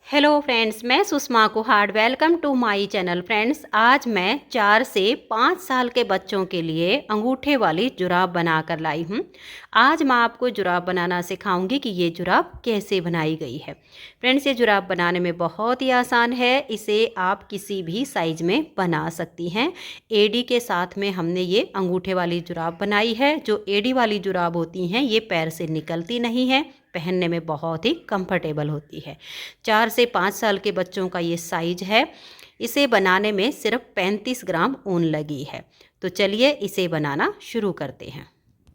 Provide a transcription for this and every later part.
Hello friends, मैं Sushma Kuhar. Welcome to my channel. Friends, आज मैं 4 से 5 साल के बच्चों के लिए अंगूठे वाली जुराब बना कर लाई हूँ। आज मैं आपको जुराब बनाना सिखाऊंगी कि ये जुराब कैसे बनाई गई है। फ्रेंड्स, ये जुराब बनाने में बहुत ही आसान है। इसे आप किसी भी साइज में बना सकती हैं। एडी के साथ में हमने ये अंगूठे वाली जुराब बनाई है। जो एडी वाली जुराब होती हैं ये पैर से निकलती नहीं है, पहनने में बहुत ही कंफर्टेबल होती है। 4 से 5 साल के बच्चों का ये साइज है। इसे बनाने में सिर्फ 35 ग्राम ऊन लगी है। तो चलिए इसे बनाना शुरू करते हैं।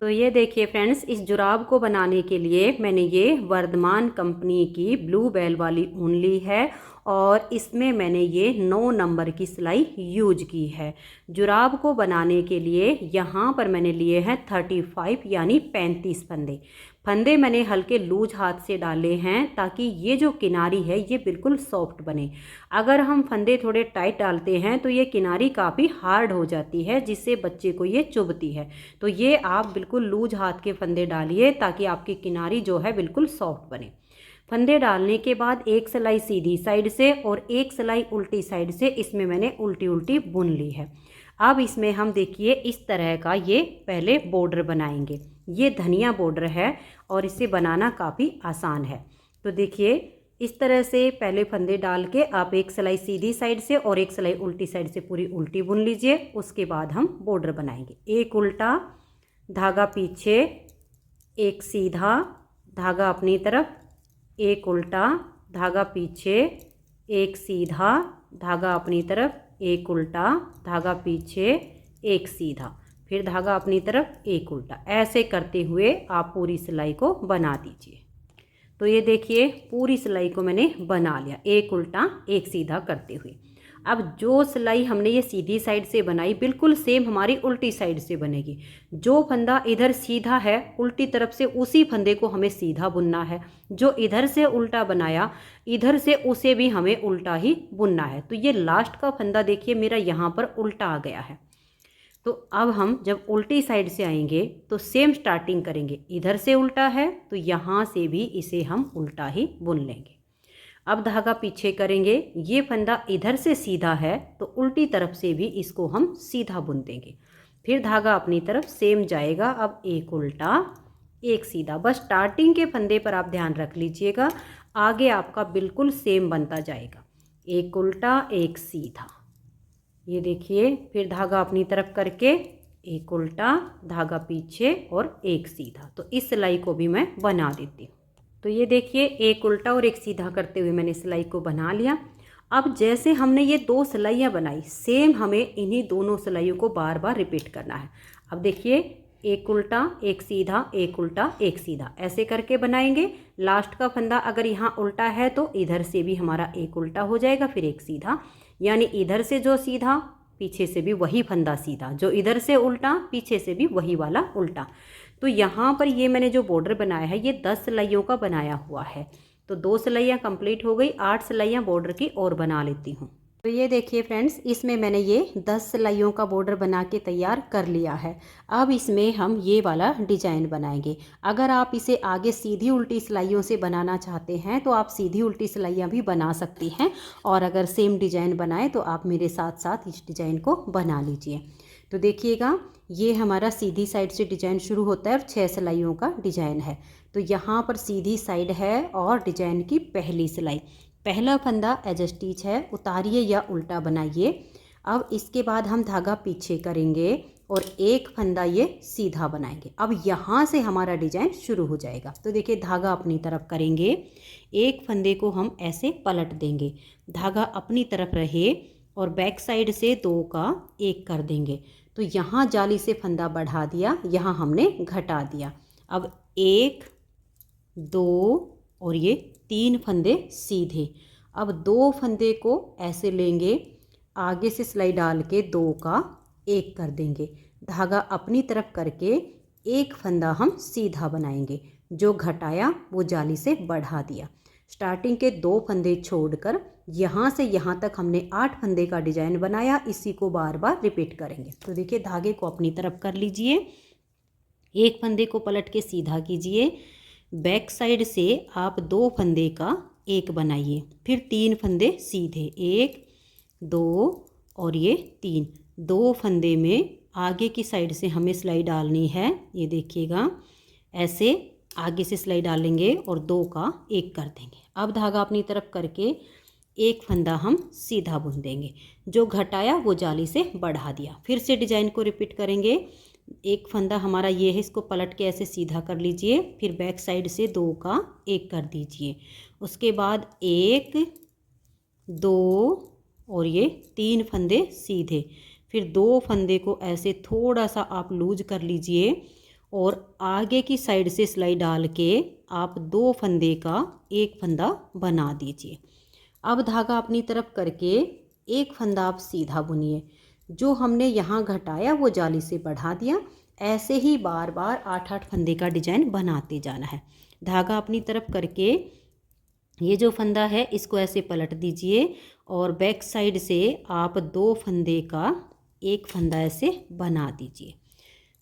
तो ये देखिए फ्रेंड्स, इस जुराब को बनाने के लिए मैंने ये वर्धमान कंपनी की ब्लू बेल वाली ऊन ली है और इसमें मैंने ये 9 नंबर की सिलाई यूज की है। जुराब को बनाने के लिए यहाँ पर मैंने लिए हैं 35 यानी 35 फंदे। फंदे मैंने हल्के लूज हाथ से डाले हैं ताकि ये जो किनारी है ये बिल्कुल सॉफ्ट बने। अगर हम फंदे थोड़े टाइट डालते हैं तो ये किनारी काफ़ी हार्ड हो जाती है, जिससे बच्चे को ये चुभती है। तो ये आप बिल्कुल लूज हाथ के फंदे डालिए ताकि आपकी किनारी जो है बिल्कुल सॉफ्ट बने। फंदे डालने के बाद एक सिलाई सीधी साइड से और एक सिलाई उल्टी साइड से इसमें मैंने उल्टी उल्टी बुन ली है। अब इसमें हम देखिए इस तरह का ये पहले बॉर्डर बनाएंगे। ये धनिया बॉर्डर है और इसे बनाना काफ़ी आसान है। तो देखिए इस तरह से पहले फंदे डाल के आप एक सिलाई सीधी साइड से और एक सिलाई उल्टी साइड से पूरी उल्टी बुन लीजिए। उसके बाद हम बॉर्डर बनाएंगे। एक उल्टा धागा पीछे, एक सीधा धागा अपनी तरफ, एक उल्टा धागा पीछे, एक सीधा धागा अपनी तरफ, एक उल्टा धागा पीछे, एक सीधा, फिर धागा अपनी तरफ, एक उल्टा। ऐसे करते हुए आप पूरी सिलाई को बना दीजिए। तो ये देखिए पूरी सिलाई को मैंने बना लिया, एक उल्टा एक सीधा करते हुए। अब जो सिलाई हमने ये सीधी साइड से बनाई बिल्कुल सेम हमारी उल्टी साइड से बनेगी। जो फंदा इधर सीधा है उल्टी तरफ से उसी फंदे को हमें सीधा बुनना है। जो इधर से उल्टा बनाया इधर से उसे भी हमें उल्टा ही बुनना है। तो ये लास्ट का फंदा देखिए मेरा यहाँ पर उल्टा आ गया है। तो अब हम जब उल्टी साइड से आएंगे तो सेम स्टार्टिंग करेंगे। इधर से उल्टा है तो यहाँ से भी इसे हम उल्टा ही बुन लेंगे। अब धागा पीछे करेंगे। ये फंदा इधर से सीधा है तो उल्टी तरफ से भी इसको हम सीधा बुन देंगे। फिर धागा अपनी तरफ सेम जाएगा। अब एक उल्टा एक सीधा, बस स्टार्टिंग के फंदे पर आप ध्यान रख लीजिएगा, आगे आपका बिल्कुल सेम बनता जाएगा। एक उल्टा एक सीधा, ये देखिए। फिर धागा अपनी तरफ करके एक उल्टा धागा पीछे और एक सीधा। तो इस सिलाई को भी मैं बना देती हूँ। तो ये देखिए एक उल्टा और एक सीधा करते हुए मैंने सिलाई को बना लिया। अब जैसे हमने ये 2 सिलाइयाँ बनाई सेम हमें इन्हीं दोनों सिलाइयों को बार बार रिपीट करना है। अब देखिए एक उल्टा एक सीधा, एक उल्टा एक सीधा, ऐसे करके बनाएंगे। लास्ट का फंदा अगर यहाँ उल्टा है तो इधर से भी हमारा एक उल्टा हो जाएगा, फिर एक सीधा, यानी इधर से जो सीधा पीछे से भी वही फंदा सीधा, जो इधर से उल्टा पीछे से भी वही वाला उल्टा। तो यहाँ पर ये मैंने जो बॉर्डर बनाया है ये 10 सिलाइयों का बनाया हुआ है। तो 2 सिलाइयाँ कंप्लीट हो गई, 8 सिलाइयाँ बॉर्डर की और बना लेती हूँ। तो ये देखिए फ्रेंड्स, इसमें मैंने ये 10 सिलाइयों का बॉर्डर बना के तैयार कर लिया है। अब इसमें हम ये वाला डिजाइन बनाएंगे। अगर आप इसे आगे सीधी उल्टी सिलाइयों से बनाना चाहते हैं तो आप सीधी उल्टी सिलाइयाँ भी बना सकती हैं, और अगर सेम डिजाइन बनाए तो आप मेरे साथ साथ इस डिजाइन को बना लीजिए। तो देखिएगा ये हमारा सीधी साइड से डिजाइन शुरू होता है और 6 सिलाइयों का डिजाइन है। तो यहाँ पर सीधी साइड है और डिजाइन की पहली सिलाई, पहला फंदा एज स्टिच है, उतारिए या उल्टा बनाइए। अब इसके बाद हम धागा पीछे करेंगे और एक फंदा ये सीधा बनाएंगे। अब यहाँ से हमारा डिजाइन शुरू हो जाएगा। तो देखिए धागा अपनी तरफ करेंगे, एक फंदे को हम ऐसे पलट देंगे, धागा अपनी तरफ रहे और बैक साइड से 2 का 1 कर देंगे। तो यहाँ जाली से फंदा बढ़ा दिया, यहाँ हमने घटा दिया। अब 1 2 और ये 3 फंदे सीधे। अब 2 फंदे को ऐसे लेंगे, आगे से सिलाई डाल के 2 का 1 कर देंगे, धागा अपनी तरफ करके एक फंदा हम सीधा बनाएंगे, जो घटाया वो जाली से बढ़ा दिया। स्टार्टिंग के 2 फंदे छोड़कर यहाँ से यहाँ तक हमने 8 फंदे का डिजाइन बनाया। इसी को बार बार रिपीट करेंगे। तो देखिए धागे को अपनी तरफ कर लीजिए, एक फंदे को पलट के सीधा कीजिए, बैक साइड से आप 2 फंदे का एक बनाइए। फिर 3 फंदे सीधे, 1 2 और ये 3। 2 फंदे में आगे की साइड से हमें सिलाई डालनी है। ये देखिएगा, ऐसे आगे से सिलाई डालेंगे और 2 का 1 कर देंगे। अब धागा अपनी तरफ करके एक फंदा हम सीधा बुन देंगे। जो घटाया वो जाली से बढ़ा दिया। फिर से डिजाइन को रिपीट करेंगे। एक फंदा हमारा ये है, इसको पलट के ऐसे सीधा कर लीजिए। फिर बैक साइड से 2 का 1 कर दीजिए। उसके बाद 1 2 और ये 3 फंदे सीधे। फिर 2 फंदे को ऐसे थोड़ा सा आप लूज कर लीजिए और आगे की साइड से सिलाई डाल के आप 2 फंदे का 1 फंदा बना दीजिए। अब धागा अपनी तरफ करके एक फंदा आप सीधा बुनिए। जो हमने यहाँ घटाया वो जाली से बढ़ा दिया। ऐसे ही बार बार 8-8 फंदे का डिजाइन बनाते जाना है। धागा अपनी तरफ करके ये जो फंदा है इसको ऐसे पलट दीजिए और बैक साइड से आप 2 फंदे का 1 फंदा ऐसे बना दीजिए।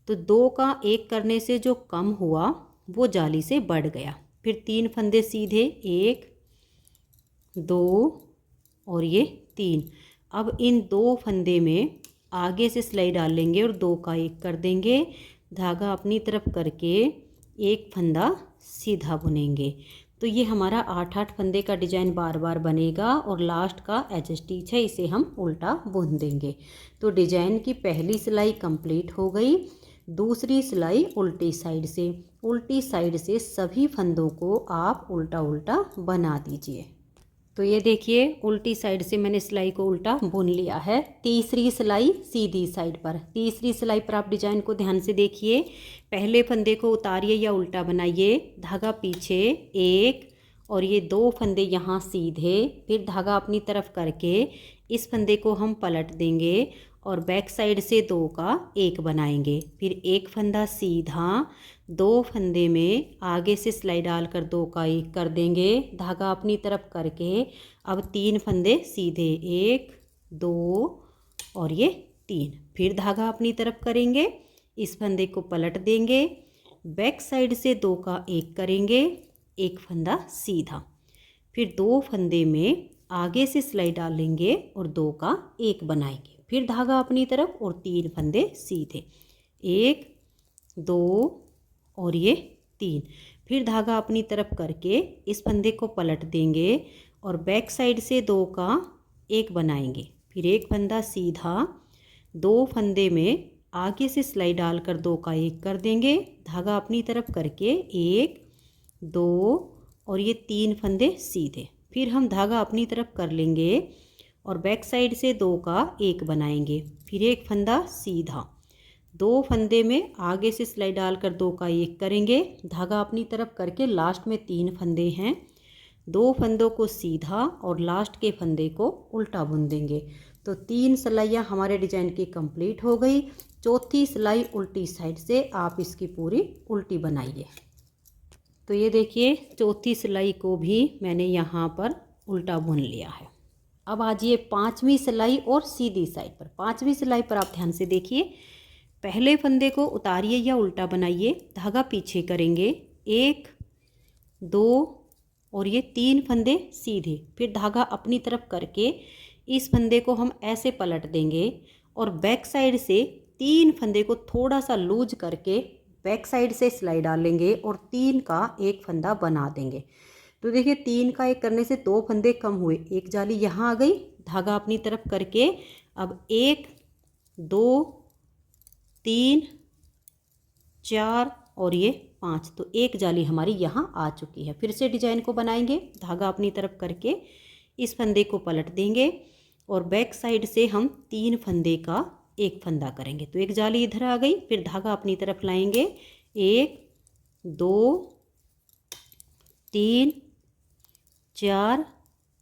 तो 2 का 1 करने से जो कम हुआ वो जाली से बढ़ गया। फिर 3 फंदे सीधे, 1 2 और ये 3। अब इन 2 फंदे में आगे से सिलाई डालेंगे और 2 का 1 कर देंगे। धागा अपनी तरफ करके एक फंदा सीधा बुनेंगे। तो ये हमारा 8-8 फंदे का डिजाइन बार बार बनेगा और लास्ट का एज स्टिच है, इसे हम उल्टा बुन देंगे। तो डिजाइन की पहली सिलाई कंप्लीट हो गई। दूसरी सिलाई उल्टी साइड से सभी फंदों को आप उल्टा उल्टा बना दीजिए। तो ये देखिए, उल्टी साइड से मैंने सिलाई को उल्टा बुन लिया है। तीसरी सिलाई सीधी साइड पर। तीसरी सिलाई पर आप डिजाइन को ध्यान से देखिए। पहले फंदे को उतारिए या उल्टा बनाइए। धागा पीछे, 1 और ये 2 फंदे यहाँ सीधे। फिर धागा अपनी तरफ करके इस फंदे को हम पलट देंगे और बैक साइड से 2 का 1 बनाएंगे। फिर एक फंदा सीधा, 2 फंदे में आगे से सिलाई डालकर 2 का 1 कर देंगे। धागा अपनी तरफ करके अब 3 फंदे सीधे, 1 2 और ये 3। फिर धागा अपनी तरफ करेंगे, इस फंदे को पलट देंगे, बैक साइड से 2 का 1 करेंगे, एक फंदा सीधा। फिर 2 फंदे में आगे से सिलाई डालेंगे और 2 का 1 बनाएंगे। फिर धागा अपनी तरफ और 3 फंदे सीधे, 1 2 और ये 3। फिर धागा अपनी तरफ करके इस फंदे को पलट देंगे और बैक साइड से 2 का 1 बनाएंगे। फिर एक फंदा सीधा, 2 फंदे में आगे से सिलाई डालकर 2 का 1 कर देंगे। धागा अपनी तरफ करके 1 2 और ये 3 फंदे सीधे। फिर हम धागा अपनी तरफ कर लेंगे और बैक साइड से 2 का 1 बनाएंगे। फिर एक फंदा सीधा, 2 फंदे में आगे से सिलाई डालकर 2 का 1 करेंगे। धागा अपनी तरफ करके लास्ट में 3 फंदे हैं, 2 फंदों को सीधा और लास्ट के फंदे को उल्टा बुन देंगे। तो 3 सिलाइयाँ हमारे डिजाइन की कंप्लीट हो गई। चौथी सिलाई उल्टी साइड से आप इसकी पूरी उल्टी बनाइए। तो ये देखिए, चौथी सिलाई को भी मैंने यहाँ पर उल्टा बुन लिया है। अब आजिए 5वीं सिलाई और सीधी साइड पर। 5वीं सिलाई पर आप ध्यान से देखिए। पहले फंदे को उतारिए या उल्टा बनाइए। धागा पीछे करेंगे, 1 2 और ये 3 फंदे सीधे। फिर धागा अपनी तरफ करके इस फंदे को हम ऐसे पलट देंगे और बैक साइड से 3 फंदे को थोड़ा सा लूज करके बैक साइड से सिलाई डालेंगे और 3 का 1 फंदा बना देंगे। तो देखिए, 3 का 1 करने से 2 फंदे कम हुए, एक जाली यहाँ आ गई। धागा अपनी तरफ करके अब 1 2 3 4 और ये 5। तो एक जाली हमारी यहाँ आ चुकी है। फिर से डिजाइन को बनाएंगे। धागा अपनी तरफ करके इस फंदे को पलट देंगे और बैक साइड से हम 3 फंदे का 1 फंदा करेंगे। तो एक जाली इधर आ गई। फिर धागा अपनी तरफ लाएंगे, 1 2 3 4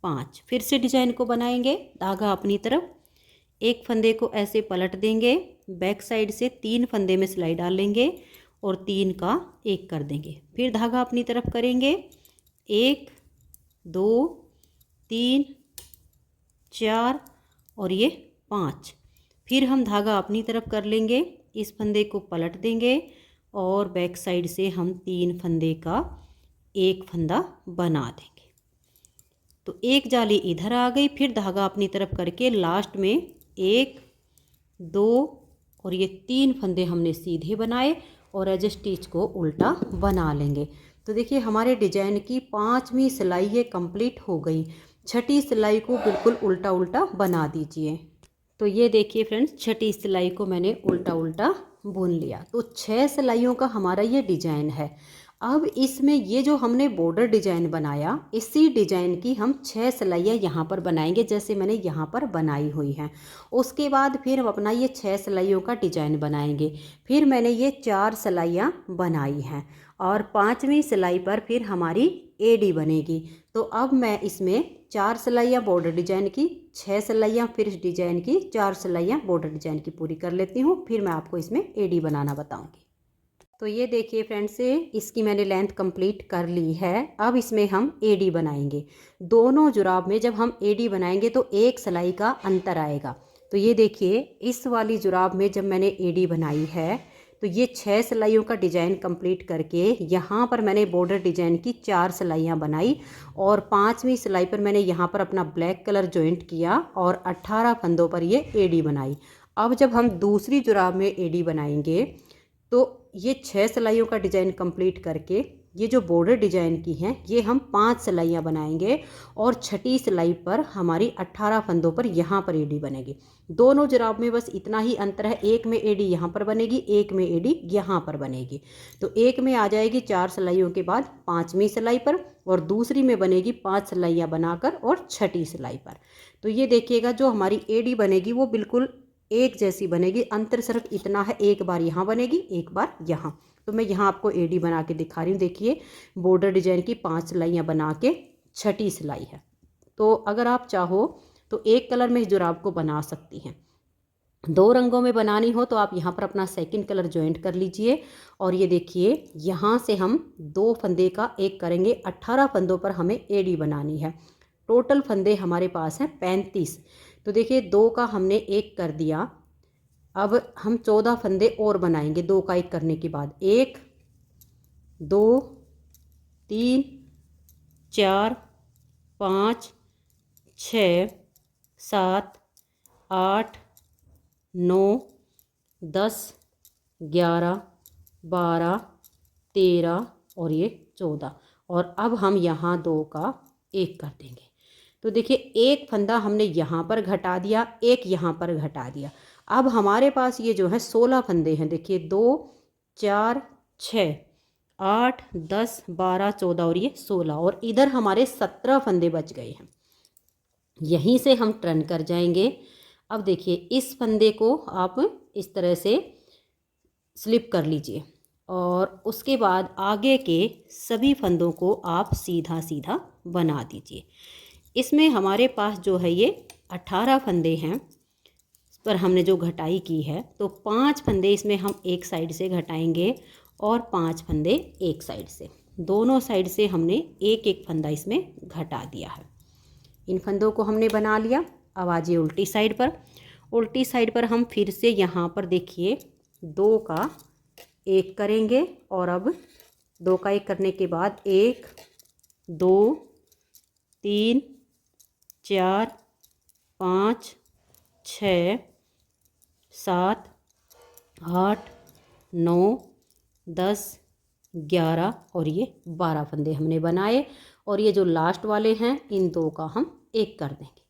5। फिर से डिजाइन को बनाएंगे। धागा अपनी तरफ, एक फंदे को ऐसे पलट देंगे, बैक साइड से 3 फंदे में सिलाई डालेंगे और 3 का 1 कर देंगे। फिर धागा अपनी तरफ करेंगे, 1 2 3 4 और ये 5। फिर हम धागा अपनी तरफ कर लेंगे, इस फंदे को पलट देंगे और बैक साइड से हम 3 फंदे का 1 फंदा बना देंगे। तो एक जाली इधर आ गई, फिर धागा अपनी तरफ करके लास्ट में 1 2 और ये 3 फंदे हमने सीधे बनाए और एज स्टिच को उल्टा बना लेंगे। तो देखिए हमारे डिजाइन की 5वीं सिलाई ये कंप्लीट हो गई। 6ठी सिलाई को बिल्कुल उल्टा उल्टा बना दीजिए। तो ये देखिए फ्रेंड्स, 6ठी सिलाई को मैंने उल्टा उल्टा बुन लिया। तो 6 सिलाइयों का हमारा ये डिजाइन है। अब इसमें ये जो हमने बॉर्डर डिजाइन बनाया, इसी डिजाइन की हम 6 सिलाइयाँ यहाँ पर बनाएंगे, जैसे मैंने यहाँ पर बनाई हुई हैं। उसके बाद फिर हम अपना ये 6 सिलाइयों का डिजाइन बनाएंगे। फिर मैंने ये 4 सिलाइयाँ बनाई हैं और 5वीं सिलाई पर फिर हमारी एडी बनेगी। तो अब मैं इसमें 4 सिलाइयाँ बॉर्डर डिजाइन की, 6 सिलाइयाँ फिर इस डिजाइन की, 4 सिलाइयाँ बॉर्डर डिजाइन की पूरी कर लेती हूँ, फिर मैं आपको इसमें एडी बनाना बताऊँगी। तो ये देखिए फ्रेंड्स, इसकी मैंने लेंथ कंप्लीट कर ली है। अब इसमें हम एडी बनाएंगे। दोनों जुराब में जब हम एडी बनाएंगे तो एक सिलाई का अंतर आएगा। तो ये देखिए, इस वाली जुराब में जब मैंने एडी बनाई है तो ये 6 सिलाइयों का डिजाइन कंप्लीट करके यहाँ पर मैंने बॉर्डर डिजाइन की 4 सिलाइयाँ बनाई और 5वीं सिलाई पर मैंने यहाँ पर अपना ब्लैक कलर जॉइंट किया और 18 फंदों पर ये एडी बनाई। अब जब हम दूसरी जुराब में एडी बनाएंगे तो ये 6 सिलाइयों का डिज़ाइन कंप्लीट करके ये जो बॉर्डर डिज़ाइन की हैं ये हम 5 सिलाइयाँ बनाएंगे और 6ठी सिलाई पर हमारी 18 फंदों पर यहाँ पर एडी बनेगी। दोनों जुराब में बस इतना ही अंतर है, एक में एडी यहाँ पर बनेगी, एक में एडी यहाँ पर बनेगी। तो एक में आ जाएगी 4 सिलाइयों के बाद 5वीं सिलाई पर और दूसरी में बनेगी 5 सिलाइयाँ बनाकर और 6ठी सिलाई पर। तो ये देखिएगा, जो हमारी एडी बनेगी वो बिल्कुल एक जैसी बनेगी, अंतर सिर्फ इतना है, एक बार यहाँ बनेगी एक बार यहाँ। तो मैं यहाँ आपको एडी बना के दिखा रही हूँ। देखिए बॉर्डर डिजाइन की 5 सिलाइयाँ बना के 6ठी सिलाई है। तो अगर आप चाहो तो एक कलर में इस जुराब को बना सकती हैं। 2 रंगों में बनानी हो तो आप यहाँ पर अपना सेकंड कलर ज्वाइंट कर लीजिए। और ये देखिए, यहाँ से हम 2 फंदे का एक करेंगे। 18 फंदों पर हमें एडी बनानी है। टोटल फंदे हमारे पास हैं 35। तो देखिए 2 का हमने एक कर दिया। अब हम 14 फंदे और बनाएंगे 2 का एक करने के बाद। 1 2 3 4 5 6 7 8 9 10 11 12 13 और ये 14। और अब हम यहाँ 2 का एक कर देंगे। तो देखिए एक फंदा हमने यहाँ पर घटा दिया, एक यहाँ पर घटा दिया। अब हमारे पास ये जो है 16 फंदे हैं। देखिए 2 4 6 8 10 12 14 और ये 16 और इधर हमारे 17 फंदे बच गए हैं। यहीं से हम टर्न कर जाएंगे। अब देखिए इस फंदे को आप इस तरह से स्लिप कर लीजिए और उसके बाद आगे के सभी फंदों को आप सीधा सीधा बना दीजिए। इसमें हमारे पास जो है ये 18 फंदे हैं। इस पर हमने जो घटाई की है तो 5 फंदे इसमें हम एक साइड से घटाएंगे और 5 फंदे एक साइड से। दोनों साइड से हमने एक एक फंदा इसमें घटा दिया है। इन फंदों को हमने बना लिया। अब आ जाइए उल्टी साइड पर। उल्टी साइड पर हम फिर से यहाँ पर देखिए 2 का एक करेंगे और अब 2 का एक करने के बाद 1 2 3 4 5 6 7 8 9 10 11 और ये 12 फंदे हमने बनाए और ये जो लास्ट वाले हैं इन 2 का हम एक कर देंगे।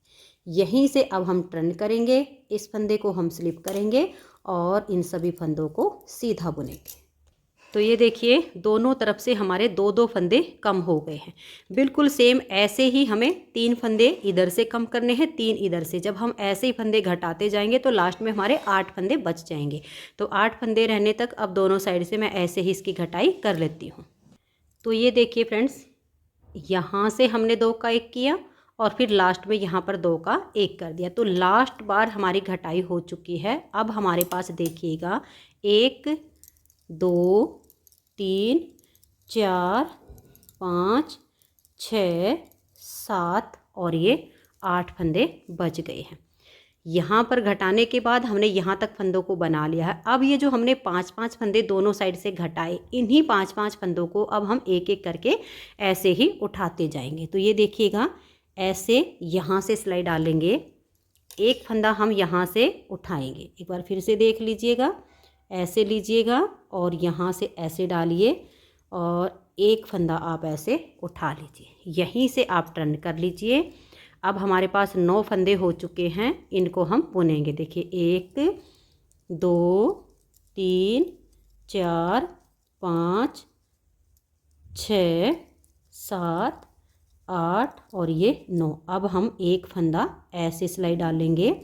यहीं से अब हम टर्न करेंगे, इस फंदे को हम स्लिप करेंगे और इन सभी फंदों को सीधा बुनेंगे। तो ये देखिए दोनों तरफ से हमारे 2-2 फंदे कम हो गए हैं। बिल्कुल सेम ऐसे ही हमें 3 फंदे इधर से कम करने हैं, 3 इधर से। जब हम ऐसे ही फंदे घटाते जाएंगे तो लास्ट में हमारे 8 फंदे बच जाएंगे। तो 8 फंदे रहने तक अब दोनों साइड से मैं ऐसे ही इसकी घटाई कर लेती हूँ। तो ये देखिए फ्रेंड्स, यहाँ से हमने 2 का एक किया और फिर लास्ट में यहाँ पर 2 का एक कर दिया। तो लास्ट बार हमारी घटाई हो चुकी है। अब हमारे पास देखिएगा 1 2 3 4 5 6 7 और ये 8 फंदे बच गए हैं। यहाँ पर घटाने के बाद हमने यहाँ तक फंदों को बना लिया है। अब ये जो हमने 5-5 फंदे दोनों साइड से घटाए, इन्हीं 5-5 फंदों को अब हम एक एक करके ऐसे ही उठाते जाएंगे। तो ये देखिएगा ऐसे यहाँ से सिलाई डालेंगे, एक फंदा हम यहाँ से उठाएंगे। एक बार फिर से देख लीजिएगा, ऐसे लीजिएगा और यहाँ से ऐसे डालिए और एक फंदा आप ऐसे उठा लीजिए, यहीं से आप टर्न कर लीजिए। अब हमारे पास 9 फंदे हो चुके हैं, इनको हम बुनेंगे। देखिए 1 2 3 4 5 6 7 8 और ये 9। अब हम एक फंदा ऐसे सिलाई डालेंगे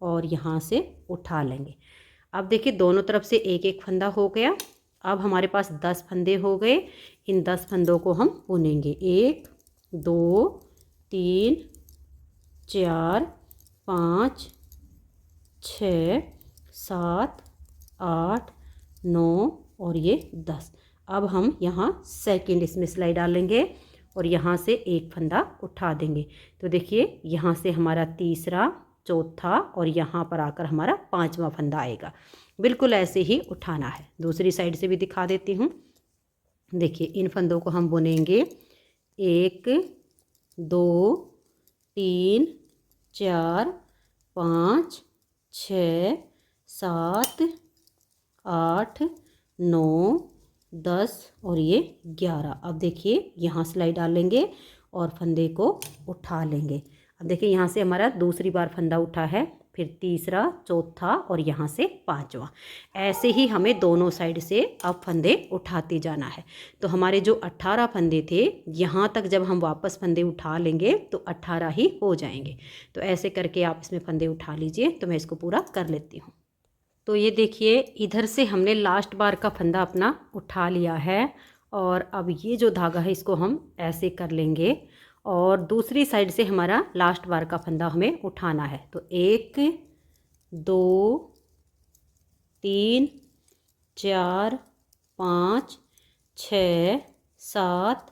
और यहाँ से उठा लेंगे। अब देखिए दोनों तरफ से एक एक फंदा हो गया। अब हमारे पास 10 फंदे हो गए। इन 10 फंदों को हम बुनेंगे। 1 2 3 4 5 6 7 8 9 और ये 10। अब हम यहाँ सेकंड इसमें सिलाई डालेंगे और यहाँ से एक फंदा उठा देंगे। तो देखिए यहाँ से हमारा तीसरा, चौथा और यहाँ पर आकर हमारा 5वां फंदा आएगा। बिल्कुल ऐसे ही उठाना है। दूसरी साइड से भी दिखा देती हूँ। देखिए इन फंदों को हम बुनेंगे। 1 2 3 4 5 6 7 8 9 10 और ये 11। अब देखिए यहाँ सिलाई डालेंगे और फंदे को उठा लेंगे। अब देखिए यहाँ से हमारा दूसरी बार फंदा उठा है, फिर तीसरा, चौथा और यहाँ से 5वां। ऐसे ही हमें दोनों साइड से अब फंदे उठाते जाना है। तो हमारे जो 18 फंदे थे, यहाँ तक जब हम वापस फंदे उठा लेंगे तो 18 ही हो जाएंगे। तो ऐसे करके आप इसमें फंदे उठा लीजिए। तो मैं इसको पूरा कर लेती हूँ। तो ये देखिए इधर से हमने लास्ट बार का फंदा अपना उठा लिया है और अब ये जो धागा है इसको हम ऐसे कर लेंगे और दूसरी साइड से हमारा लास्ट बार का फंदा हमें उठाना है। तो 1 2 3 4 5 6 7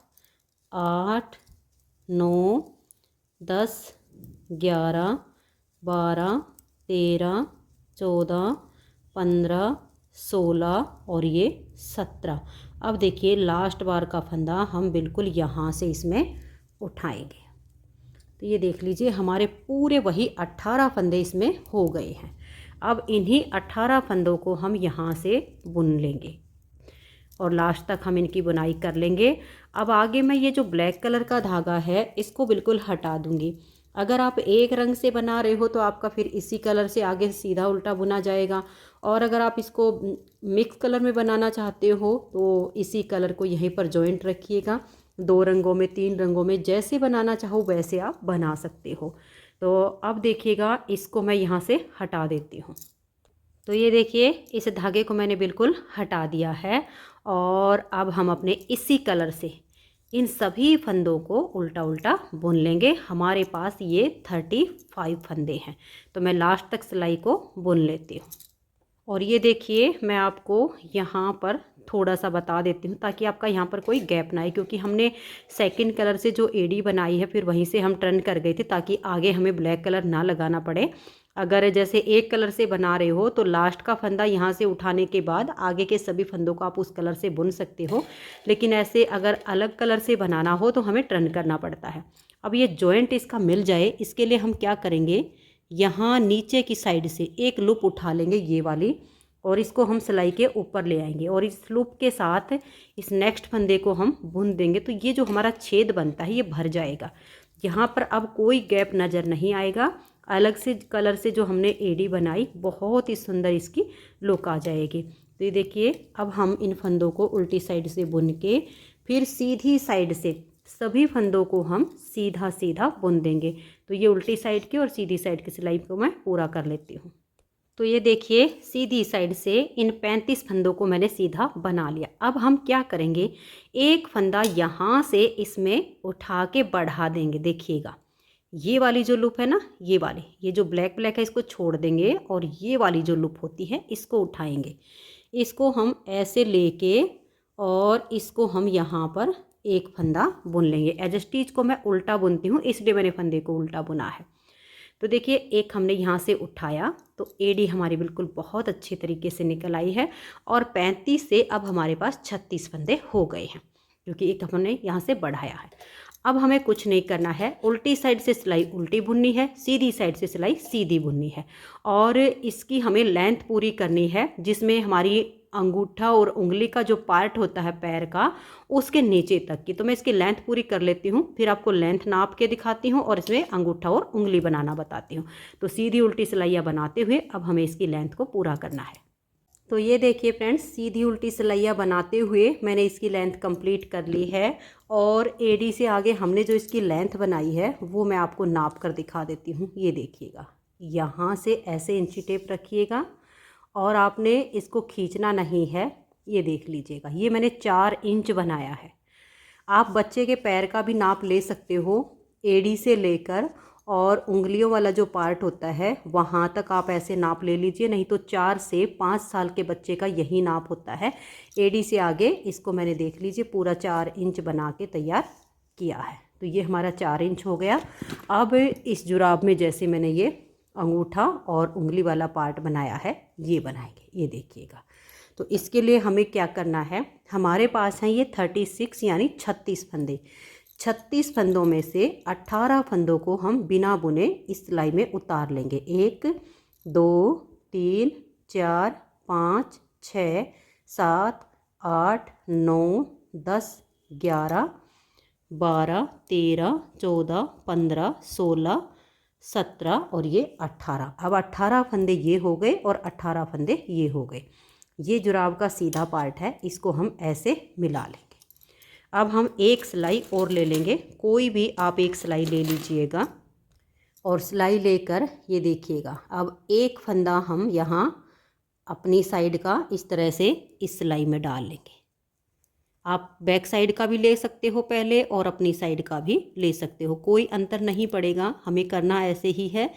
8 9 10 11 12 13 14 15 16 और ये 17। अब देखिए लास्ट बार का फंदा हम बिल्कुल यहाँ से इसमें उठाएंगे। तो ये देख लीजिए हमारे पूरे वही 18 फंदे इसमें हो गए हैं। अब इन्हीं 18 फंदों को हम यहाँ से बुन लेंगे और लास्ट तक हम इनकी बुनाई कर लेंगे। अब आगे मैं ये जो ब्लैक कलर का धागा है इसको बिल्कुल हटा दूँगी। अगर आप एक रंग से बना रहे हो तो आपका फिर इसी कलर से आगे सीधा उल्टा बुना जाएगा, और अगर आप इसको मिक्स कलर में बनाना चाहते हो तो इसी कलर को यहीं पर जॉइंट रखिएगा। 2 रंगों में, 3 रंगों में, जैसे बनाना चाहो वैसे आप बना सकते हो। तो अब देखिएगा इसको मैं यहाँ से हटा देती हूँ। तो ये देखिए इस धागे को मैंने बिल्कुल हटा दिया है और अब हम अपने इसी कलर से इन सभी फंदों को उल्टा उल्टा बुन लेंगे। हमारे पास ये 35 फंदे हैं। तो मैं लास्ट तक सिलाई को बुन लेती हूँ। और ये देखिए मैं आपको यहाँ पर थोड़ा सा बता देती हूँ ताकि आपका यहाँ पर कोई गैप ना आए, क्योंकि हमने सेकंड कलर से जो एडी बनाई है फिर वहीं से हम टर्न कर गए थे ताकि आगे हमें ब्लैक कलर ना लगाना पड़े। अगर जैसे एक कलर से बना रहे हो तो लास्ट का फंदा यहाँ से उठाने के बाद आगे के सभी फंदों को आप उस कलर से बुन सकते हो, लेकिन ऐसे अगर अलग कलर से बनाना हो तो हमें टर्न करना पड़ता है। अब ये जॉइंट इसका मिल जाए इसके लिए हम क्या करेंगे, यहाँ नीचे की साइड से एक लूप उठा लेंगे ये वाली, और इसको हम सिलाई के ऊपर ले आएंगे और इस लूप के साथ इस नेक्स्ट फंदे को हम बुन देंगे। तो ये जो हमारा छेद बनता है ये भर जाएगा। यहाँ पर अब कोई गैप नज़र नहीं आएगा। अलग से कलर से जो हमने एडी बनाई बहुत ही सुंदर इसकी लुक आ जाएगी। तो ये देखिए अब हम इन फंदों को उल्टी साइड से बुन के फिर सीधी साइड से सभी फंदों को हम सीधा सीधा बुन देंगे। तो ये उल्टी साइड की और सीधी साइड की सिलाई को मैं पूरा कर लेती हूँ। तो ये देखिए सीधी साइड से इन 35 फंदों को मैंने सीधा बना लिया। अब हम क्या करेंगे, एक फंदा यहाँ से इसमें उठा के बढ़ा देंगे। देखिएगा ये वाली जो लूप है ना, ये वाली, ये जो ब्लैक ब्लैक है इसको छोड़ देंगे और ये वाली जो लूप होती है इसको उठाएंगे। इसको हम ऐसे लेके और इसको हम यहाँ पर एक फंदा बुन लेंगे। एज स्टिच को मैं उल्टा बुनती हूँ इसलिए मैंने फंदे को उल्टा बुना है। तो देखिए एक हमने यहाँ से उठाया तो एडी हमारी बिल्कुल बहुत अच्छे तरीके से निकल आई है और 35 से अब हमारे पास 36 फंदे हो गए हैं क्योंकि एक हमने यहाँ से बढ़ाया है। अब हमें कुछ नहीं करना है, उल्टी साइड से सिलाई उल्टी बुननी है, सीधी साइड से सिलाई सीधी बुननी है। और इसकी हमें लेंथ पूरी करनी है, जिसमें हमारी अंगूठा और उंगली का जो पार्ट होता है पैर का, उसके नीचे तक की। तो मैं इसकी लेंथ पूरी कर लेती हूँ, फिर आपको लेंथ नाप के दिखाती हूँ और इसमें अंगूठा और उंगली बनाना बताती हूँ। तो सीधी उल्टी सिलाइयाँ बनाते हुए अब हमें इसकी लेंथ को पूरा करना है। तो ये देखिए फ्रेंड्स, सीधी उल्टी सिलाइयाँ बनाते हुए मैंने इसकी लेंथ कंप्लीट कर ली है। और एडी से आगे हमने जो इसकी लेंथ बनाई है वो मैं आपको नाप कर दिखा देती हूँ। ये देखिएगा, यहाँ से ऐसे इंची टेप रखिएगा और आपने इसको खींचना नहीं है। ये देख लीजिएगा, ये मैंने 4 इंच बनाया है। आप बच्चे के पैर का भी नाप ले सकते हो, एड़ी से लेकर और उंगलियों वाला जो पार्ट होता है वहाँ तक आप ऐसे नाप ले लीजिए। नहीं तो 4 से 5 साल के बच्चे का यही नाप होता है। एड़ी से आगे इसको मैंने देख लीजिए पूरा 4 इंच बना के तैयार किया है। तो ये हमारा 4 इंच हो गया। अब इस जुराब में जैसे मैंने ये अंगूठा और उंगली वाला पार्ट बनाया है, ये बनाएंगे। ये देखिएगा, तो इसके लिए हमें क्या करना है, हमारे पास हैं ये 36 यानी 36 फंदे। 36 फंदों में से 18 फंदों को हम बिना बुने इस सिलाई में उतार लेंगे। 1 2 3 4 5 6 7 8 9 10 11 12 13 14 15 16 17 और ये 18। अब 18 फंदे ये हो गए और 18 फंदे ये हो गए। ये जुराब का सीधा पार्ट है, इसको हम ऐसे मिला लेंगे। अब हम एक सिलाई और ले लेंगे, कोई भी आप एक सिलाई ले लीजिएगा और सिलाई लेकर ये देखिएगा, अब एक फंदा हम यहाँ अपनी साइड का इस तरह से इस सिलाई में डाल लेंगे। आप बैक साइड का भी ले सकते हो पहले और अपनी साइड का भी ले सकते हो, कोई अंतर नहीं पड़ेगा। हमें करना ऐसे ही है,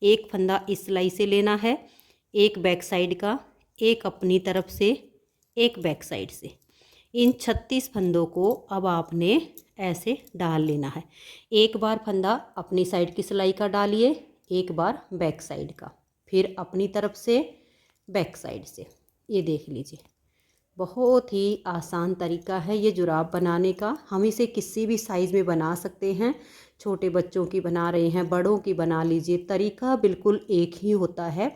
एक फंदा इस सिलाई से लेना है, एक बैक साइड का, एक अपनी तरफ से, एक बैक साइड से। इन 36 फंदों को अब आपने ऐसे डाल लेना है। एक बार फंदा अपनी साइड की सिलाई का डालिए, एक बार बैक साइड का, फिर अपनी तरफ से, बैक साइड से। ये देख लीजिए, बहुत ही आसान तरीका है ये जुराब बनाने का। हम इसे किसी भी साइज़ में बना सकते हैं, छोटे बच्चों की बना रहे हैं, बड़ों की बना लीजिए, तरीका बिल्कुल एक ही होता है।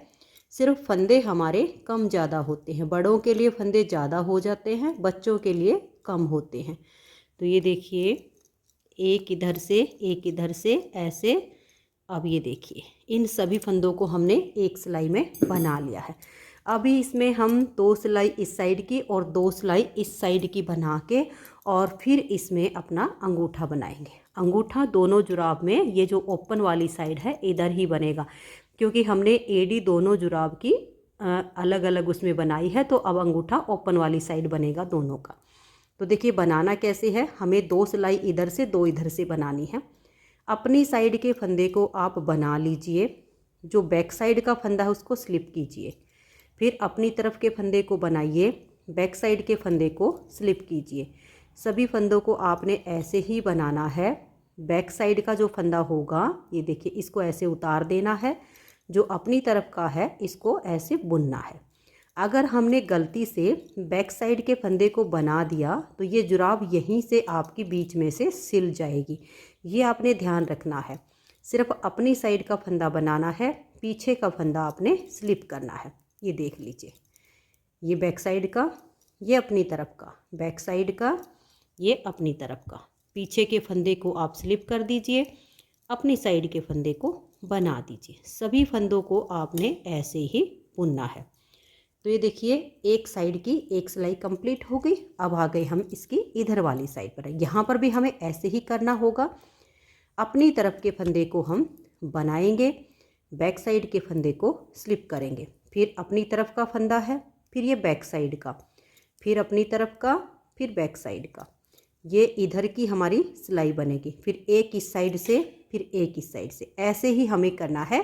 सिर्फ फंदे हमारे कम ज़्यादा होते हैं, बड़ों के लिए फंदे ज़्यादा हो जाते हैं, बच्चों के लिए कम होते हैं। तो ये देखिए, एक इधर से एक इधर से ऐसे। अब ये देखिए, इन सभी फंदों को हमने एक सिलाई में बना लिया है। अभी इसमें हम 2 सिलाई इस साइड की और 2 सिलाई इस साइड की बना के और फिर इसमें अपना अंगूठा बनाएंगे। अंगूठा दोनों जुराब में, ये जो ओपन वाली साइड है इधर ही बनेगा, क्योंकि हमने एडी दोनों जुराब की अलग अलग उसमें बनाई है। तो अब अंगूठा ओपन वाली साइड बनेगा दोनों का। तो देखिए बनाना कैसे है, हमें 2 सिलाई इधर से 2 इधर से बनानी है। अपनी साइड के फंदे को आप बना लीजिए, जो बैक साइड का फंदा है उसको स्लिप कीजिए, फिर अपनी तरफ के फंदे को बनाइए, बैक साइड के फंदे को स्लिप कीजिए। सभी फंदों को आपने ऐसे ही बनाना है। बैक साइड का जो फंदा होगा, ये देखिए, इसको ऐसे उतार देना है, जो अपनी तरफ का है इसको ऐसे बुनना है। अगर हमने गलती से बैक साइड के फंदे को बना दिया तो ये जुराब यहीं से आपकी बीच में से सिल जाएगी। ये आपने ध्यान रखना है। सिर्फ अपनी साइड का फंदा बनाना है, पीछे का फंदा आपने स्लिप करना है। ये देख लीजिए, ये बैक साइड का, ये अपनी तरफ का, बैक साइड का, ये अपनी तरफ का। पीछे के फंदे को आप स्लिप कर दीजिए, अपनी साइड के फंदे को बना दीजिए। सभी फंदों को आपने ऐसे ही बुनना है। तो ये देखिए, एक साइड की एक सिलाई कंप्लीट हो गई। अब आ गए हम इसकी इधर वाली साइड पर। यहाँ पर भी हमें ऐसे ही करना होगा। अपनी तरफ के फंदे को हम बनाएंगे, बैक साइड के फंदे को स्लिप करेंगे, फिर अपनी तरफ का फंदा है, फिर ये बैक साइड का, फिर अपनी तरफ का, फिर बैक साइड का। ये इधर की हमारी सिलाई बनेगी, फिर एक इस साइड से, फिर एक इस साइड से। ऐसे ही हमें करना है,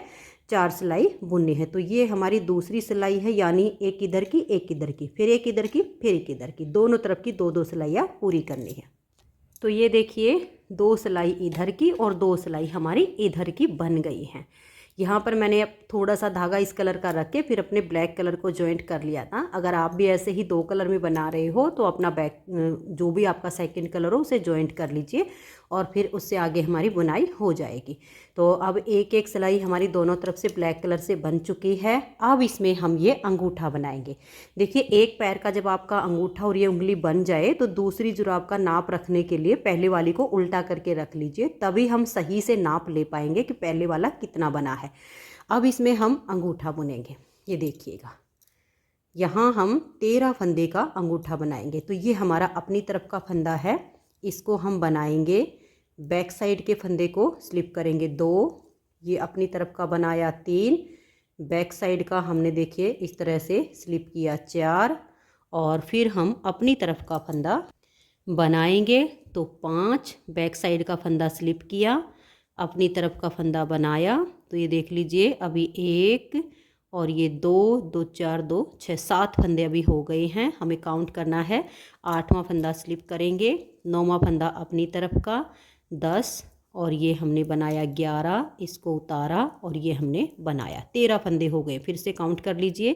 4 सिलाई बुननी है। तो ये हमारी दूसरी सिलाई है, यानी एक इधर की एक इधर की, फिर एक इधर की, फिर एक इधर की, दोनों तरफ की 2-2 सिलाइयाँ पूरी करनी है। तो ये देखिए, 2 सिलाई इधर की और 2 सिलाई हमारी इधर की बन गई हैं। यहाँ पर मैंने अब थोड़ा सा धागा इस कलर का रख के फिर अपने ब्लैक कलर को जॉइंट कर लिया था। अगर आप भी ऐसे ही 2 कलर में बना रहे हो तो अपना बैक जो भी आपका सेकंड कलर हो उसे जॉइंट कर लीजिए और फिर उससे आगे हमारी बुनाई हो जाएगी। तो अब एक एक सिलाई हमारी दोनों तरफ से ब्लैक कलर से बन चुकी है। अब इसमें हम ये अंगूठा बनाएंगे। देखिए, एक पैर का जब आपका अंगूठा और ये उंगली बन जाए तो दूसरी जुराब का नाप रखने के लिए पहले वाली को उल्टा करके रख लीजिए, तभी हम सही से नाप ले पाएंगे कि पहले वाला कितना बना है। अब इसमें हम अंगूठा बुनेंगे। ये देखिएगा, यहाँ हम 13 फंदे का अंगूठा बनाएंगे। तो ये हमारा अपनी तरफ का फंदा है, इसको हम बनाएंगे। बैक साइड के फंदे को स्लिप करेंगे 2, ये अपनी तरफ का बनाया 3, बैक साइड का हमने देखिए इस तरह से स्लिप किया 4, और फिर हम अपनी तरफ का फंदा बनाएंगे तो 5, बैक साइड का फंदा स्लिप किया, अपनी तरफ का फंदा बनाया। तो ये देख लीजिए, अभी 1 और ये 2, 2 4 2 6 7 फंदे अभी हो गए हैं। हमें काउंट करना है। 8वां फंदा स्लिप करेंगे, 9वां फंदा अपनी तरफ का 10, और ये हमने बनाया 11, इसको उतारा और ये हमने बनाया 13 फंदे हो गए। फिर से काउंट कर लीजिए,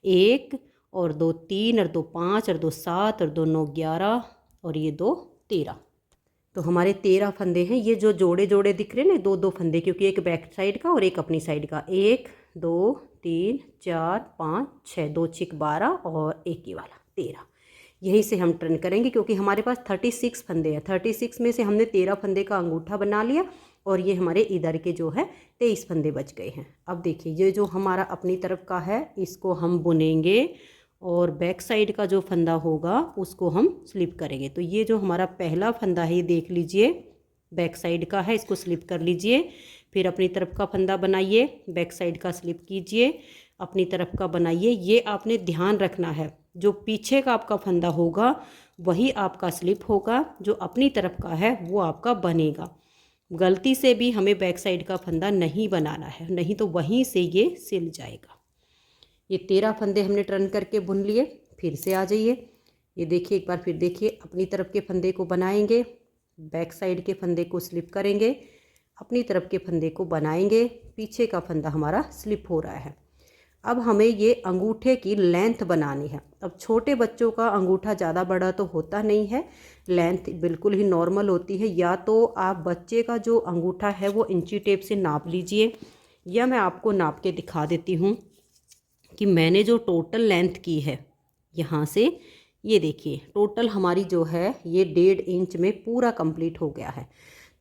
1 और 2 3 और 2 5 और 2 7 और 2 9 11 और ये 2 13। तो हमारे 13 फंदे हैं। ये जो जोड़े जोड़े दिख रहे हैं ना, 2-2 फंदे, क्योंकि एक बैक साइड का और एक अपनी साइड का। 1 2 3 4 5 6, 2 6 12 और एक ही वाला 13। यहीं से हम टर्न करेंगे, क्योंकि हमारे पास 36 फंदे हैं। 36 में से हमने 13 फंदे का अंगूठा बना लिया, और ये हमारे इधर के जो है 23 फंदे बच गए हैं। अब देखिए, ये जो हमारा अपनी तरफ का है इसको हम बुनेंगे, और बैक साइड का जो फंदा होगा उसको हम स्लिप करेंगे। तो ये जो हमारा पहला फंदा है, ये देख लीजिए बैक साइड का है, इसको स्लिप कर लीजिए। फिर अपनी तरफ का फंदा बनाइए, बैक साइड का स्लिप कीजिए, अपनी तरफ का बनाइए। ये आपने ध्यान रखना है, जो पीछे का आपका फंदा होगा वही आपका स्लिप होगा, जो अपनी तरफ का है वो आपका बनेगा। गलती से भी हमें बैक साइड का फंदा नहीं बनाना है, नहीं तो वहीं से ये सिल जाएगा। ये 13 फंदे हमने टर्न करके बुन लिए। फिर से आ जाइए, ये देखिए एक बार फिर देखिए, अपनी तरफ के फंदे को बनाएंगे, बैक साइड के फंदे को स्लिप करेंगे, अपनी तरफ के फंदे को बनाएंगे, पीछे का फंदा हमारा स्लिप हो रहा है। अब हमें ये अंगूठे की लेंथ बनानी है। अब छोटे बच्चों का अंगूठा ज़्यादा बड़ा तो होता नहीं है, लेंथ बिल्कुल ही नॉर्मल होती है। या तो आप बच्चे का जो अंगूठा है वो इंची टेप से नाप लीजिए, या मैं आपको नाप के दिखा देती हूँ कि मैंने जो टोटल लेंथ की है यहाँ से, ये देखिए टोटल हमारी जो है ये 1.5 इंच में पूरा कंप्लीट हो गया है।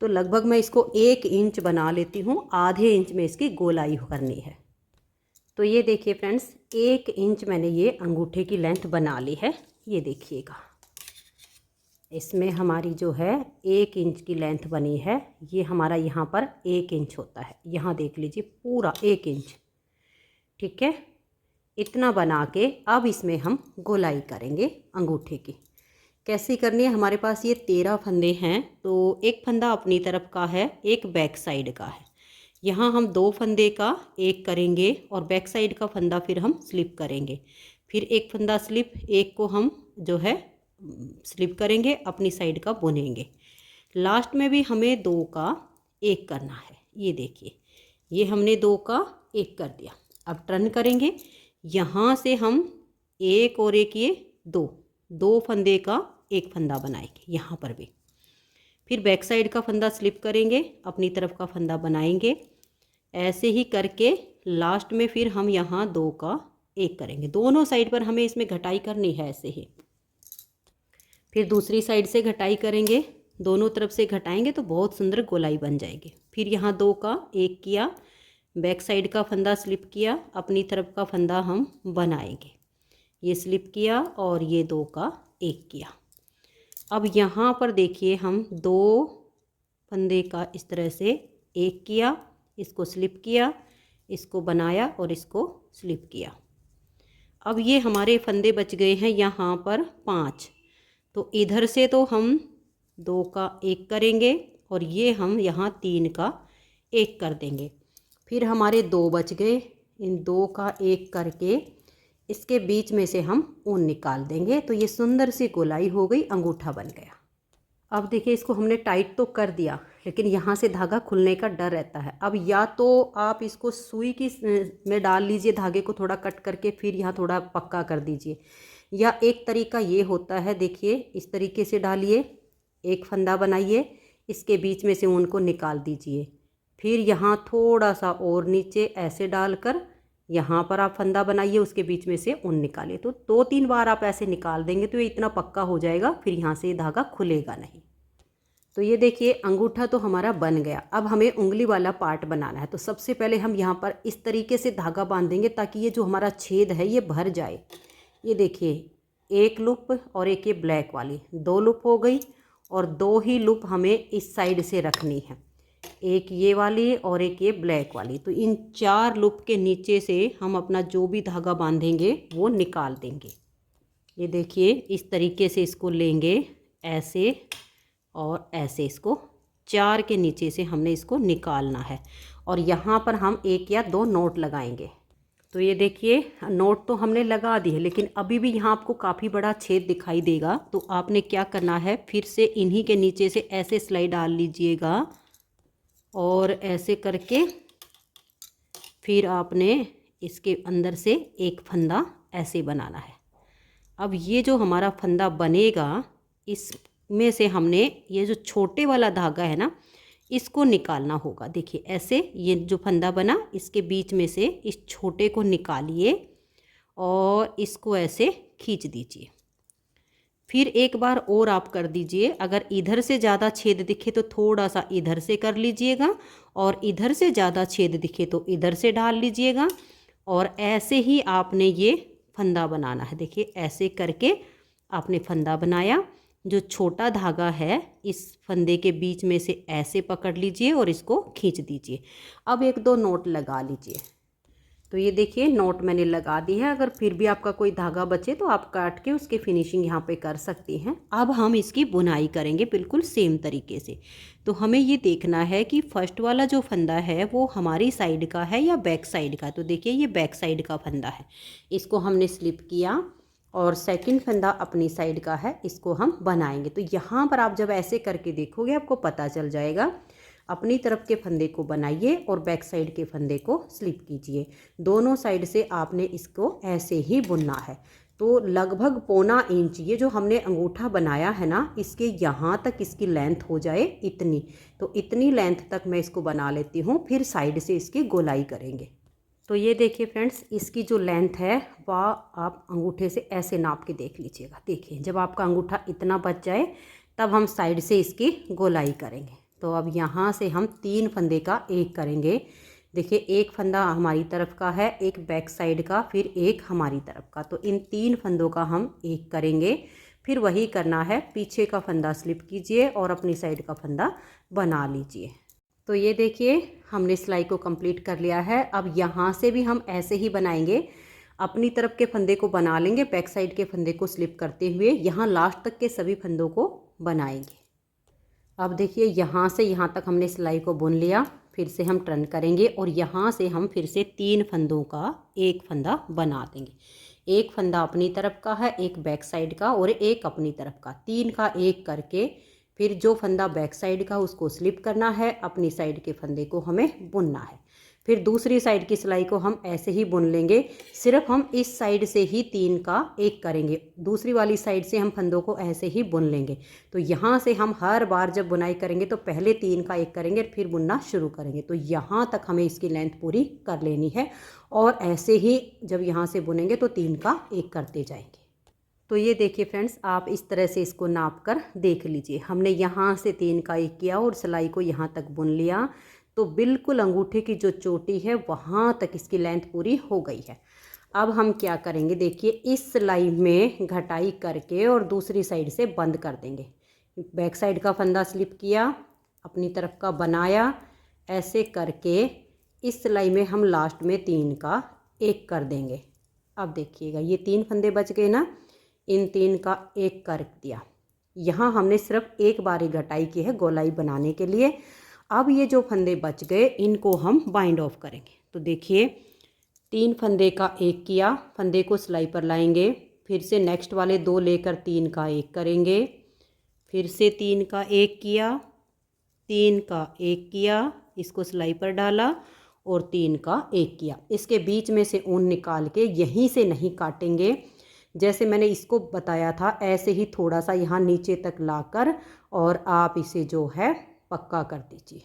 तो लगभग मैं इसको 1 इंच बना लेती हूँ, आधे इंच में इसकी गोलाई करनी है। तो ये देखिए फ्रेंड्स, 1 इंच मैंने ये अंगूठे की लेंथ बना ली है। ये देखिएगा, इसमें हमारी जो है 1 इंच की लेंथ बनी है। ये हमारा यहाँ पर 1 इंच होता है, यहाँ देख लीजिए पूरा 1 इंच, ठीक है। इतना बना के अब इसमें हम गोलाई करेंगे अंगूठे की। कैसी करनी है, हमारे पास ये 13 फंदे हैं, तो एक फंदा अपनी तरफ का है, एक बैक साइड का है। यहाँ हम 2 फंदे का एक करेंगे, और बैक साइड का फंदा फिर हम स्लिप करेंगे। फिर एक फंदा स्लिप, एक को हम जो है स्लिप करेंगे, अपनी साइड का बुनेंगे। लास्ट में भी हमें 2 का एक करना है। ये देखिए, ये हमने 2 का एक कर दिया। अब टर्न करेंगे, यहाँ से हम एक और एक, ये 2 फंदे का एक फंदा बनाएंगे यहाँ पर भी। फिर बैक साइड का फंदा स्लिप करेंगे, अपनी तरफ का फंदा बनाएंगे। ऐसे ही करके लास्ट में फिर हम यहाँ 2 का एक करेंगे। दोनों साइड पर हमें इसमें घटाई करनी है ऐसे ही। फिर दूसरी साइड से घटाई करेंगे, दोनों तरफ से घटाएंगे तो बहुत सुंदर गोलाई बन जाएगी। फिर यहाँ 2 का एक किया, बैक साइड का फंदा स्लिप किया, अपनी तरफ का फंदा हम बनाएंगे। ये स्लिप किया और ये 2 का एक किया। अब यहाँ पर देखिए, हम 2 फंदे का इस तरह से एक किया, इसको स्लिप किया, इसको बनाया और इसको स्लिप किया। अब ये हमारे फंदे बच गए हैं यहाँ पर 5। तो इधर से तो हम 2 का एक करेंगे, और ये हम यहाँ 3 का एक कर देंगे। फिर हमारे 2 बच गए, इन 2 का एक करके इसके बीच में से हम ऊन निकाल देंगे। तो ये सुंदर सी गोलाई हो गई, अंगूठा बन गया। अब देखिए, इसको हमने टाइट तो कर दिया, लेकिन यहाँ से धागा खुलने का डर रहता है। अब या तो आप इसको सुई की में डाल लीजिए, धागे को थोड़ा कट करके फिर यहाँ थोड़ा पक्का कर दीजिए, या एक तरीका ये होता है, देखिए इस तरीके से डालिए, एक फंदा बनाइए, इसके बीच में से ऊन को निकाल दीजिए। फिर यहाँ थोड़ा सा और नीचे ऐसे डालकर यहाँ पर आप फंदा बनाइए, उसके बीच में से ऊन निकालिए। तो 2-3 बार आप ऐसे निकाल देंगे तो ये इतना पक्का हो जाएगा, फिर यहाँ से धागा खुलेगा नहीं। तो ये देखिए अंगूठा तो हमारा बन गया। अब हमें उंगली वाला पार्ट बनाना है। तो सबसे पहले हम यहाँ पर इस तरीके से धागा बांधेंगे ताकि ये जो हमारा छेद है ये भर जाए। ये देखिए, एक लूप और एक ये ब्लैक वाली, 2 लूप हो गई, और 2 ही लूप हमें इस साइड से रखनी है, एक ये वाली और एक ये ब्लैक वाली। तो इन 4 लूप के नीचे से हम अपना जो भी धागा बांधेंगे वो निकाल देंगे। ये देखिए इस तरीके से इसको लेंगे ऐसे और ऐसे, इसको 4 के नीचे से हमने इसको निकालना है, और यहाँ पर हम 1 या 2 नोट लगाएंगे। तो ये देखिए नोट तो हमने लगा दी है, लेकिन अभी भी यहाँ आपको काफ़ी बड़ा छेद दिखाई देगा। तो आपने क्या करना है, फिर से इन्हीं के नीचे से ऐसे सिलाई डाल लीजिएगा और ऐसे करके फिर आपने इसके अंदर से एक फंदा ऐसे बनाना है। अब ये जो हमारा फंदा बनेगा, इसमें से हमने ये जो छोटे वाला धागा है ना, इसको निकालना होगा। देखिए ऐसे ये जो फंदा बना, इसके बीच में से इस छोटे को निकालिए और इसको ऐसे खींच दीजिए। फिर एक बार और आप कर दीजिए। अगर इधर से ज़्यादा छेद दिखे तो थोड़ा सा इधर से कर लीजिएगा, और इधर से ज़्यादा छेद दिखे तो इधर से डाल लीजिएगा, और ऐसे ही आपने ये फंदा बनाना है। देखिए ऐसे करके आपने फंदा बनाया। जो छोटा धागा है इस फंदे के बीच में से ऐसे पकड़ लीजिए और इसको खींच दीजिए। अब 1-2 नोट लगा लीजिए। तो ये देखिए नोट मैंने लगा दी है। अगर फिर भी आपका कोई धागा बचे तो आप काट के उसके फिनिशिंग यहाँ पे कर सकती हैं। अब हम इसकी बुनाई करेंगे बिल्कुल सेम तरीके से। तो हमें ये देखना है कि फर्स्ट वाला जो फंदा है वो हमारी साइड का है या बैक साइड का। तो देखिए ये बैक साइड का फंदा है, इसको हमने स्लिप किया, और सेकंड फंदा अपनी साइड का है, इसको हम बनाएंगे। तो यहाँ पर आप जब ऐसे करके देखोगे आपको पता चल जाएगा। अपनी तरफ के फंदे को बनाइए और बैक साइड के फंदे को स्लिप कीजिए। दोनों साइड से आपने इसको ऐसे ही बुनना है। तो लगभग 1.25 इंच ये जो हमने अंगूठा बनाया है ना, इसके यहाँ तक इसकी लेंथ हो जाए इतनी। तो इतनी लेंथ तक मैं इसको बना लेती हूँ, फिर साइड से इसकी गोलाई करेंगे। तो ये देखिए फ्रेंड्स, इसकी जो लेंथ है वह आप अंगूठे से ऐसे नाप के देख लीजिएगा। देखिए जब आपका अंगूठा इतना बच जाए तब हम साइड से इसकी गोलाई करेंगे। तो अब यहाँ से हम 3 फंदे का एक करेंगे। देखिए एक फंदा हमारी तरफ का है, एक बैक साइड का, फिर एक हमारी तरफ का। तो इन 3 फंदों का हम एक करेंगे। फिर वही करना है, पीछे का फंदा स्लिप कीजिए और अपनी साइड का फंदा बना लीजिए। तो ये देखिए हमने सिलाई को कंप्लीट कर लिया है। अब यहाँ से भी हम ऐसे ही बनाएंगे। अपनी तरफ के फंदे को बना लेंगे, बैक साइड के फंदे को स्लिप करते हुए यहाँ लास्ट तक के सभी फंदों को बनाएंगे। अब देखिए यहाँ से यहाँ तक हमने सिलाई को बुन लिया। फिर से हम टर्न करेंगे और यहाँ से हम फिर से 3 फंदों का एक फंदा बना देंगे। एक फंदा अपनी तरफ का है, एक बैक साइड का और एक अपनी तरफ का। 3 का एक करके फिर जो फंदा बैक साइड का उसको स्लिप करना है, अपनी साइड के फंदे को हमें बुनना है। फिर दूसरी साइड की सिलाई को हम ऐसे ही बुन लेंगे। सिर्फ हम इस साइड से ही 3 का एक करेंगे, दूसरी वाली साइड से हम फंदों को ऐसे ही बुन लेंगे। तो यहाँ से हम हर बार जब बुनाई करेंगे तो पहले 3 का एक करेंगे, फिर बुनना शुरू करेंगे। तो यहाँ तक हमें इसकी लेंथ पूरी कर लेनी है, और ऐसे ही जब यहाँ से बुनेंगे तो 3 का एक करते जाएंगे। तो ये देखिए फ्रेंड्स, आप इस तरह से इसको नाप कर देख लीजिए। हमने यहाँ से 3 का एक किया और सिलाई को यहाँ तक बुन लिया। तो बिल्कुल अंगूठे की जो चोटी है वहाँ तक इसकी लेंथ पूरी हो गई है। अब हम क्या करेंगे, देखिए इस सिलाई में घटाई करके और दूसरी साइड से बंद कर देंगे। बैक साइड का फंदा स्लिप किया, अपनी तरफ का बनाया, ऐसे करके इस सिलाई में हम लास्ट में 3 का एक कर देंगे। अब देखिएगा ये 3 फंदे बच गए ना, इन 3 का एक कर दिया। यहाँ हमने सिर्फ एक बार ही घटाई की है गोलाई बनाने के लिए। अब ये जो फंदे बच गए इनको हम बाइंड ऑफ करेंगे। तो देखिए 3 फंदे का एक किया, फंदे को सिलाई पर लाएंगे, फिर से नेक्स्ट वाले 2 लेकर 3 का एक करेंगे, फिर से 3 का एक किया, 3 का एक किया, इसको सिलाई पर डाला और 3 का एक किया। इसके बीच में से ऊन निकाल के यहीं से नहीं काटेंगे, जैसे मैंने इसको बताया था ऐसे ही थोड़ा सा यहाँ नीचे तक लाकर और आप इसे जो है पक्का कर दीजिए।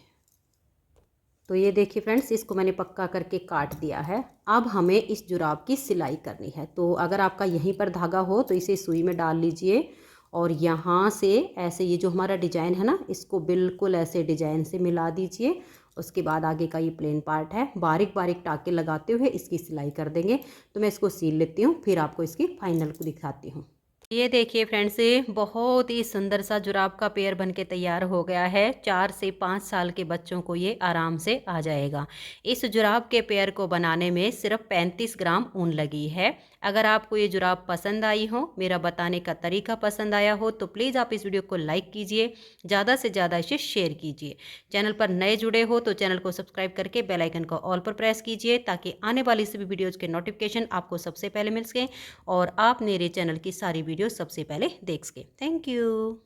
तो ये देखिए फ्रेंड्स, इसको मैंने पक्का करके काट दिया है। अब हमें इस जुराब की सिलाई करनी है। तो अगर आपका यहीं पर धागा हो तो इसे सुई में डाल लीजिए और यहाँ से ऐसे ये जो हमारा डिजाइन है ना, इसको बिल्कुल ऐसे डिजाइन से मिला दीजिए। उसके बाद आगे का ये प्लेन पार्ट है, बारीक बारीक टाके लगाते हुए इसकी सिलाई कर देंगे। तो मैं इसको सील लेती हूँ, फिर आपको इसकी फाइनल को दिखाती हूँ। ये देखिए फ्रेंड्स, बहुत ही सुंदर सा जुराब का पेयर बनके तैयार हो गया है। 4 से 5 साल के बच्चों को ये आराम से आ जाएगा। इस जुराब के पेयर को बनाने में सिर्फ 35 ग्राम ऊन लगी है। अगर आपको ये जुराब पसंद आई हो, मेरा बताने का तरीका पसंद आया हो, तो प्लीज़ आप इस वीडियो को लाइक कीजिए, ज़्यादा से ज़्यादा इसे शेयर कीजिए। चैनल पर नए जुड़े हो तो चैनल को सब्सक्राइब करके बेल आइकन को ऑल पर प्रेस कीजिए, ताकि आने वाली सभी वीडियोज़ के नोटिफिकेशन आपको सबसे पहले मिल सकें और आप मेरे चैनल की सारी वीडियो सबसे पहले देख सकें। Thank you.